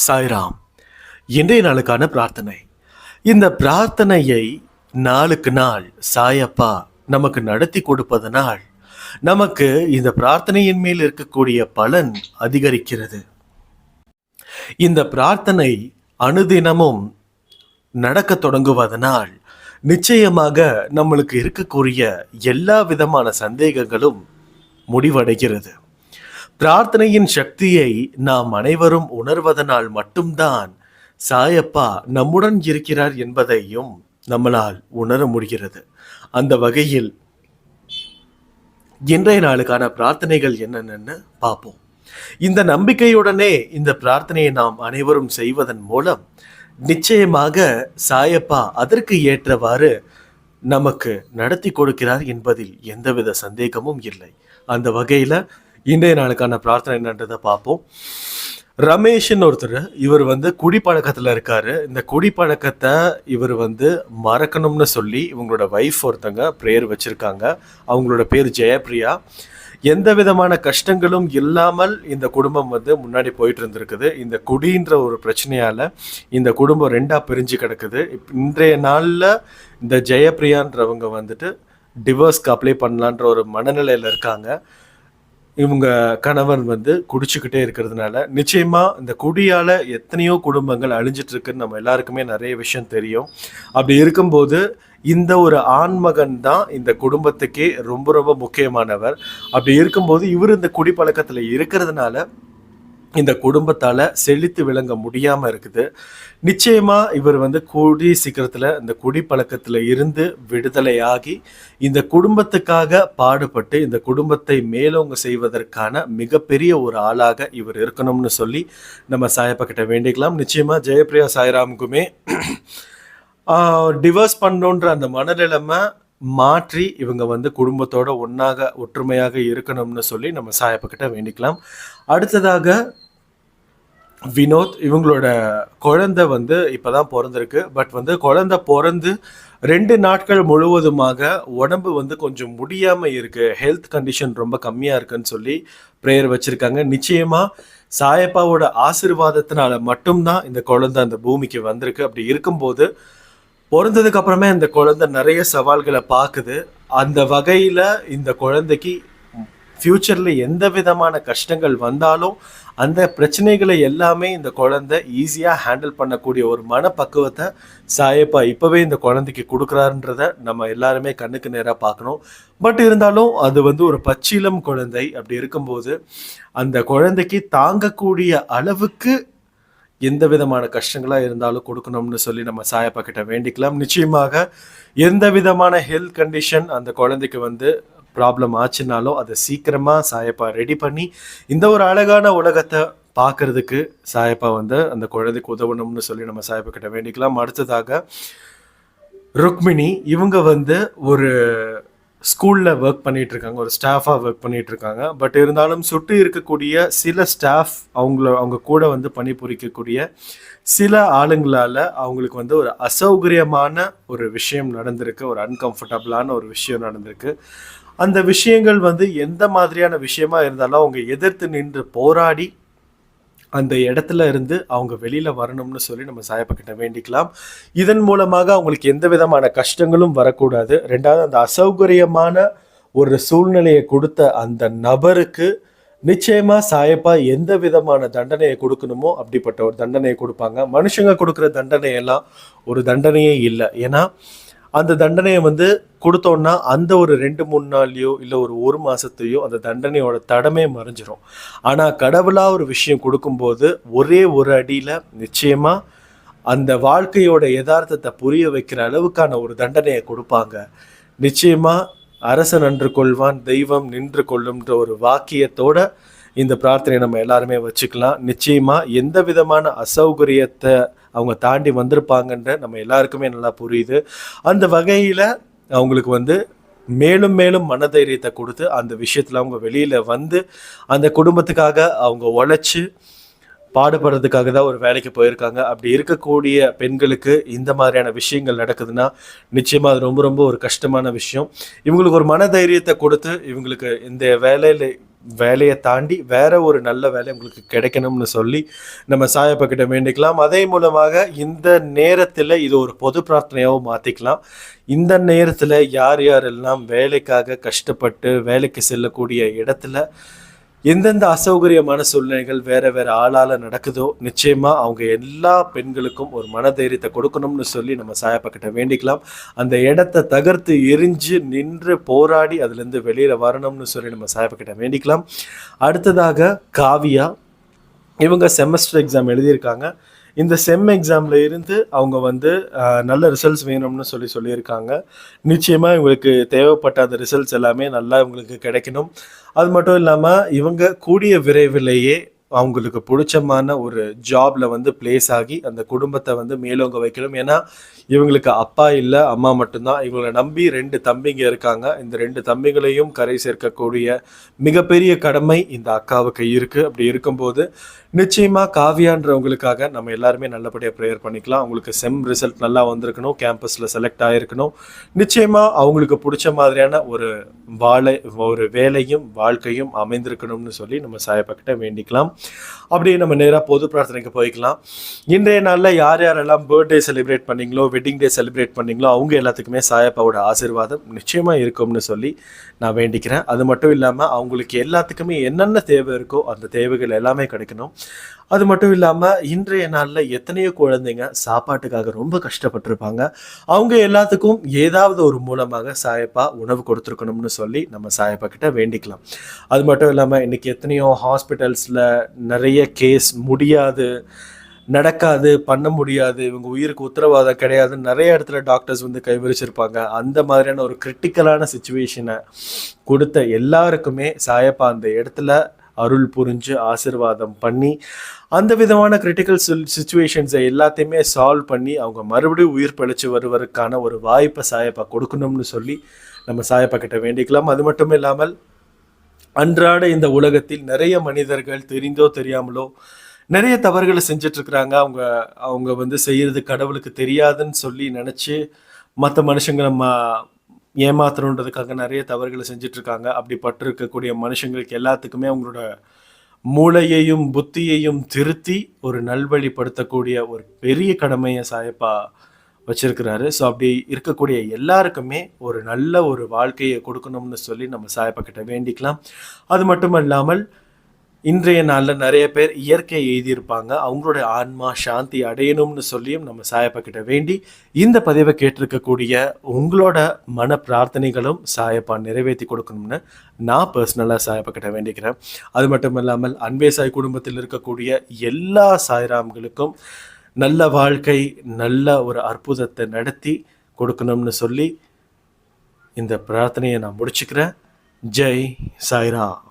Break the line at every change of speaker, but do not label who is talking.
சாய்ராம். இன்றைய நாளுக்கான பிரார்த்தனை. இந்த பிரார்த்தனையை நாளுக்கு நாள் சாயப்பா நமக்கு நடத்தி கொடுப்பதனால் நமக்கு இந்த பிரார்த்தனையின் மேல் இருக்கக்கூடிய பலன் அதிகரிக்கிறது. இந்த பிரார்த்தனை அனுதினமும் நடக்க தொடங்குவதனால் நிச்சயமாக நம்மளுக்கு இருக்கக்கூடிய எல்லா விதமான சந்தேகங்களும் முடிவடைகிறது. பிரார்த்தனையின் சக்தியை நாம் அனைவரும் உணர்வதனால் மட்டும்தான் சாயப்பா நம்முடன் இருக்கிறார் என்பதையும் நம்மளால் உணர முடிகிறது. அந்த வகையில் இன்றைய நாளுக்கான பிரார்த்தனைகள் என்னென்னு பார்ப்போம். இந்த நம்பிக்கையுடனே இந்த பிரார்த்தனையை நாம் அனைவரும் செய்வதன் மூலம் நிச்சயமாக சாயப்பா அதற்கு ஏற்றவாறு நமக்கு நடத்தி கொடுக்கிறார் என்பதில் எந்தவித சந்தேகமும் இல்லை. அந்த வகையில் இன்றைய நாளுக்கான பிரார்த்தனை என்னன்றதை பார்ப்போம். ரமேஷ்னு ஒருத்தர், இவர் குடிப்பழக்கத்தில் இருக்காரு. இந்த குடிப்பழக்கத்தை இவர் மறக்கணும்னு சொல்லி இவங்களோட வைஃப் ஒருத்தங்க ப்ரேயர் வச்சுருக்காங்க. அவங்களோட பேர் ஜெயப்பிரியா. எந்த விதமான கஷ்டங்களும் இல்லாமல் இந்த குடும்பம் முன்னாடி போயிட்டு இருந்திருக்குது. இந்த குடின்ற ஒரு பிரச்சனையால் இந்த குடும்பம் ரெண்டாக பிரிஞ்சு கிடக்குது. இன்றைய நாளில் இந்த ஜெயப்பிரியான்றவங்க டிவோர்ஸ்க்கு அப்ளை பண்ணலான்ற ஒரு மனநிலையில் இருக்காங்க. இவங்க கணவன் குடிச்சுக்கிட்டே இருக்கிறதுனால நிச்சயமாக இந்த குடியால் எத்தனையோ குடும்பங்கள் அழிஞ்சிட்டு இருக்குன்னு நம்ம எல்லாருக்குமே நிறைய விஷயம் தெரியும். அப்படி இருக்கும்போது இந்த ஒரு ஆண்மகன் தான் இந்த குடும்பத்துக்கே ரொம்ப ரொம்ப முக்கியமானவர். அப்படி இருக்கும்போது இவர் இந்த குடிப்பழக்கத்தில் இருக்கிறதுனால இந்த குடும்பத்தால் செழித்து விளங்க முடியாமல் இருக்குது. நிச்சயமாக இவர் கூடி சீக்கிரத்தில் இந்த குடிப்பழக்கத்தில் இருந்து விடுதலையாகி இந்த குடும்பத்துக்காக பாடுபட்டு இந்த குடும்பத்தை மேலோங்க செய்வதற்கான மிகப்பெரிய ஒரு ஆளாக இவர் இருக்கணும்னு சொல்லி நம்ம சாயப்பா கிட்ட வேண்டிக்கலாம். நிச்சயமாக ஜெயப்பிரியா சாய்ராமுக்குமே டிவோர்ஸ் பண்ணோன்ற அந்த மனநிலைமை மாற்றி இவங்க குடும்பத்தோட ஒற்றுமையாக இருக்கணும்னு சொல்லி நம்ம சாயப்பா கிட்ட வேண்டிக்கலாம். அடுத்ததாக வினோத், இவங்களோட குழந்தை இப்போதான் பிறந்திருக்கு. பட் குழந்தை பிறந்து 2 நாட்கள் முழுவதுமாக உடம்பு கொஞ்சம் முடியாமல் இருக்குது, ஹெல்த் கண்டிஷன் ரொம்ப கம்மியாக இருக்குன்னு சொல்லி ப்ரேயர் வச்சுருக்காங்க. நிச்சயமாக சாயப்பாவோட ஆசீர்வாதத்தினால மட்டும்தான் இந்த குழந்தை அந்த பூமிக்கு வந்திருக்கு. அப்படி இருக்கும்போது பிறந்ததுக்கு அப்புறமே இந்த குழந்தை நிறைய சவால்களை பார்க்குது. அந்த வகையில் இந்த குழந்தைக்கு ஃப்யூச்சரில் எந்த விதமான கஷ்டங்கள் வந்தாலும் அந்த பிரச்சனைகளை எல்லாமே இந்த குழந்தை ஈஸியாக ஹேண்டில் பண்ணக்கூடிய ஒரு மனப்பக்குவத்தை சாயப்பா இப்போவே இந்த குழந்தைக்கு கொடுக்குறாருன்றத நம்ம எல்லாருமே கண்ணுக்கு நேராக பார்க்கணும். பட் இருந்தாலும் அது ஒரு பச்சிலம் குழந்தை. அப்படி இருக்கும்போது அந்த குழந்தைக்கு தாங்கக்கூடிய அளவுக்கு எந்த விதமான கஷ்டங்களாக இருந்தாலும் கொடுக்கணும்னு சொல்லி நம்ம சாயப்பா கிட்ட வேண்டிக்கலாம். நிச்சயமாக எந்த விதமான ஹெல்த் கண்டிஷன் அந்த குழந்தைக்கு ப்ராப்ளம் ஆச்சுனாலும் அதை சீக்கிரமாக சாயப்பா ரெடி பண்ணி இந்த ஒரு அழகான உலகத்தை பார்க்கறதுக்கு சாயப்பா அந்த குழந்தைக்கு உதவணும்னு சொல்லி நம்ம சாயப்பா கிட்ட வேண்டிக்கலாம். அடுத்ததாக ருக்மிணி, இவங்க ஒரு ஸ்கூலில் ஒர்க் பண்ணிகிட்ருக்காங்க, ஒரு ஸ்டாஃபாக ஒர்க் பண்ணிகிட்ருக்காங்க. பட் இருந்தாலும் சுற்றி இருக்கக்கூடிய சில ஸ்டாஃப் அவங்க கூட பணிபுரிக்கக்கூடிய சில ஆளுங்களால் அவங்களுக்கு ஒரு அசௌகரியமான ஒரு விஷயம் நடந்திருக்கு, ஒரு அன்கம்ஃபர்டபுளான ஒரு விஷயம் நடந்திருக்கு. அந்த விஷயங்கள் எந்த மாதிரியான விஷயமா இருந்தாலும் அவங்க எதிர்த்து நின்று போராடி அந்த இடத்துல இருந்து அவங்க வெளியில் வரணும்னு சொல்லி நம்ம சாயப்பா கிட்ட வேண்டிக்கலாம். இதன் மூலமாக அவங்களுக்கு எந்த விதமான கஷ்டங்களும் வரக்கூடாது. ரெண்டாவது, அந்த அசௌகரியமான ஒரு சூழ்நிலையை கொடுத்த அந்த நபருக்கு நிச்சயமாக சாயப்பா எந்த விதமான தண்டனையை கொடுக்கணுமோ அப்படிப்பட்ட ஒரு தண்டனையை கொடுப்பாங்க. மனுஷங்க கொடுக்குற தண்டனையெல்லாம் ஒரு தண்டனையே இல்லை. ஏன்னா அந்த தண்டனையை கொடுத்தோன்னா அந்த ஒரு 2-3 நாள்லையோ இல்லை ஒரு மாதத்தையோ அந்த தண்டனையோட தடமே மறைஞ்சிரும். ஆனால் கடவுளாக ஒரு விஷயம் கொடுக்கும்போது ஒரே ஒரு அடியில் நிச்சயமாக அந்த வாழ்க்கையோட யதார்த்தத்தை புரிய வைக்கிற அளவுக்கான ஒரு தண்டனையை கொடுப்பாங்க. நிச்சயமாக அரசன் நின்று கொள்வான், தெய்வம் நின்று கொள்ளும்ன்ற ஒரு வாக்கியத்தோட இந்த பிரார்த்தனையை நம்ம எல்லாருமே வச்சுக்கலாம். நிச்சயமாக எந்த விதமான அசௌகரியத்தை அவங்க தாண்டி வந்திருப்பாங்கன்ற நம்ம எல்லாருக்குமே நல்லா புரியுது. அந்த வகையில் அவங்களுக்கு மேலும் மேலும் மனதைரியத்தை கொடுத்து அந்த விஷயத்தில் அவங்க வெளியில் அந்த குடும்பத்துக்காக அவங்க உழைச்சி பாடுபடுறதுக்காக தான் ஒரு வேலைக்கு போயிருக்காங்க. அப்படி இருக்கக்கூடிய பெண்களுக்கு இந்த மாதிரியான விஷயங்கள் நடக்குதுன்னா, நிச்சயமா அது ரொம்ப ரொம்ப ஒரு கஷ்டமான விஷயம். இவங்களுக்கு ஒரு மனதைரியத்த கொடுத்து, இவங்களுக்கு இந்த வேலைய தாண்டி வேற ஒரு நல்ல வேலை உங்களுக்கு கிடைக்கணும்னு சொல்லி நம்ம சாயப்பா கிட்ட வேண்டிக்கலாம். அதே மூலமாக இந்த நேரத்துல இது ஒரு பொது பிரார்த்தனையாவும் மாத்திக்கலாம். இந்த நேரத்துல யார் யாரெல்லாம் வேலைக்காக கஷ்டப்பட்டு வேலைக்கு செல்லக்கூடிய இடத்துல எந்தெந்த அசௌகரியமான சூழ்நிலைகள் வேற வேற ஆளால நடக்குதோ, நிச்சயமா அவங்க எல்லா பெண்களுக்கும் ஒரு மனதைரியத்தை கொடுக்கணும்னு சொல்லி நம்ம சாயப்பா கிட்ட வேண்டிக்கலாம். அந்த இடத்த தகர்த்து எரிஞ்சு நின்று போராடி அதுலேருந்து வெளியில வரணும்னு சொல்லி நம்ம சாயப்பா கிட்ட வேண்டிக்கலாம். அடுத்ததாக காவியா, இவங்க செமஸ்டர் எக்ஸாம் எழுதியிருக்காங்க. இந்த செம் எக்ஸாமில் இருந்து அவங்க வந்து நல்ல ரிசல்ட்ஸ் வேணும்னு சொல்லியிருக்காங்க. நிச்சயமாக இவங்களுக்கு தேவைப்பட்ட அந்த ரிசல்ட்ஸ் எல்லாமே நல்லா இவங்களுக்கு கிடைக்கணும். அது மட்டும் இல்லாமல் இவங்க கூடிய விரைவிலேயே அவங்களுக்கு பிடிச்சமான ஒரு ஜாப்ல வந்து பிளேஸ் ஆகி அந்த குடும்பத்தை வந்து மேலோங்க வைக்கணும். ஏன்னா இவங்களுக்கு அப்பா இல்லை, அம்மா மட்டும்தான். இவங்களை நம்பி 2 தம்பிங்க இருக்காங்க. இந்த 2 தம்பிகளையும் கரை சேர்க்கக்கூடிய மிகப்பெரிய கடமை இந்த அக்காவுக்கு இருக்கு. அப்படி இருக்கும்போது நிச்சயமா காவியான்றவங்களுக்காக நம்ம எல்லாருமே நல்லபடியாக ப்ரேயர் பண்ணிக்கலாம். அவங்களுக்கு செம் ரிசல்ட் நல்லா வந்திருக்கணும், கேம்பஸில் செலக்ட் ஆகிருக்கணும். நிச்சயமா அவங்களுக்கு பிடிச்ச மாதிரியான ஒரு வேலையும் வாழ்க்கையும் அமைந்திருக்கணும்னு சொல்லி நம்ம சாயப்பா கிட்ட வேண்டிக்கலாம். அப்படியே நம்ம நேராக பொது பிரார்த்தனைக்கு போய்க்கலாம். இன்றைய நாளில் யார் யாரெல்லாம் பர்த்டே செலிப்ரேட் பண்ணீங்களோ, வெட்டிங் டே செலிப்ரேட் பண்ணீங்களோ, அவங்க எல்லாத்துக்குமே சாயப்பாவோட ஆசீர்வாதம் நிச்சயமாக இருக்கும்னு சொல்லி நான் வேண்டிக்கிறேன். அது மட்டும் இல்லாமல் அவங்களுக்கு எல்லாத்துக்குமே என்னென்ன தேவை இருக்கோ அந்த தேவைகள் எல்லாமே கிடைக்கணும். அது மட்டும் இல்லாமல் இன்றைய நாளில் எத்தனையோ குழந்தைங்க சாப்பாட்டுக்காக ரொம்ப கஷ்டப்பட்டிருப்பாங்க. அவங்க எல்லாத்துக்கும் ஏதாவது ஒரு மூலமாக சாயப்பா உணவு கொடுத்துருக்கணும்னு சொல்லி நம்ம சாயப்பா கிட்ட வேண்டிக்கலாம். அது மட்டும் இல்லாமல் இன்றைக்கி எத்தனையோ ஹாஸ்பிட்டல்ஸில் நிறைய கேஸ் முடியாது, நடக்காது, பண்ண முடியாது, இவங்க உயிருக்கு உத்தரவாதம் கிடையாதுன்னு நிறைய இடத்துல டாக்டர்ஸ் வந்து கைவிரிச்சிருப்பாங்க. அந்த மாதிரியான ஒரு கிரிட்டிக்கலான சுச்சுவேஷனை கொடுத்த எல்லாருக்குமே சாயப்பா அந்த இடத்துல அருள் புரிஞ்சு ஆசீர்வாதம் பண்ணி அந்த விதமான கிரிட்டிக்கல் சுச்சுவேஷன்ஸை எல்லாத்தையுமே சால்வ் பண்ணி அவங்க மறுபடியும் உயிர் பிழைச்சி வருவதற்கான ஒரு வாய்ப்பை சாயப்பா கொடுக்கணும்னு சொல்லி நம்ம சாயப்பா கிட்ட வேண்டிக்கலாம். அது மட்டும் இல்லாமல் அன்றாட இந்த உலகத்தில் நிறைய மனிதர்கள் தெரிந்தோ தெரியாமலோ நிறைய தவறுகளை செஞ்சிட்ருக்குறாங்க. அவங்க வந்து செய்கிறது கடவுளுக்கு தெரியாதுன்னு சொல்லி நினச்சி மற்ற மனுஷங்களை ஏமாத்தணுன்றதுக்காக நிறைய தவறுகளை செஞ்சிட்ருக்காங்க. அப்படி பட்டிருக்கக்கூடிய மனுஷங்களுக்கு எல்லாத்துக்குமே அவங்களோட மூளையையும் புத்தியையும் திருத்தி ஒரு நல்வழிப்படுத்தக்கூடிய ஒரு பெரிய கடமையை சாயப்பா வச்சிருக்கிறாரு. ஸோ அப்படி இருக்கக்கூடிய எல்லாருக்குமே ஒரு நல்ல ஒரு வாழ்க்கையை கொடுக்கணும்னு சொல்லி நம்ம சாயப்பா கிட்ட வேண்டிக்கலாம். அது மட்டும் இல்லாமல் இன்றைய நாளில் நிறைய பேர் இயற்கை எழுதியிருப்பாங்க. அவங்களோட ஆன்மா சாந்தி அடையணும்னு சொல்லியும் நம்ம சாயப்பா கிட்ட வேண்டி இந்த பதிவை கேட்டிருக்கக்கூடிய உங்களோட மன பிரார்த்தனைகளும் சாயப்பா நிறைவேற்றி கொடுக்கணும்னு நான் பர்சனலாக சாயப்பா கிட்ட வேண்டிக்கிறேன். அது மட்டும் இல்லாமல் அன்பே சாய் குடும்பத்தில் இருக்கக்கூடிய எல்லா சாய்ராம்களுக்கும் நல்ல வாழ்க்கை, நல்ல ஒரு அற்புதத்தை நடத்தி கொடுக்கணும்னு சொல்லி இந்த பிரார்த்தனையை நான் முடிச்சுக்கிறேன். ஜெய் சாய்ராம்.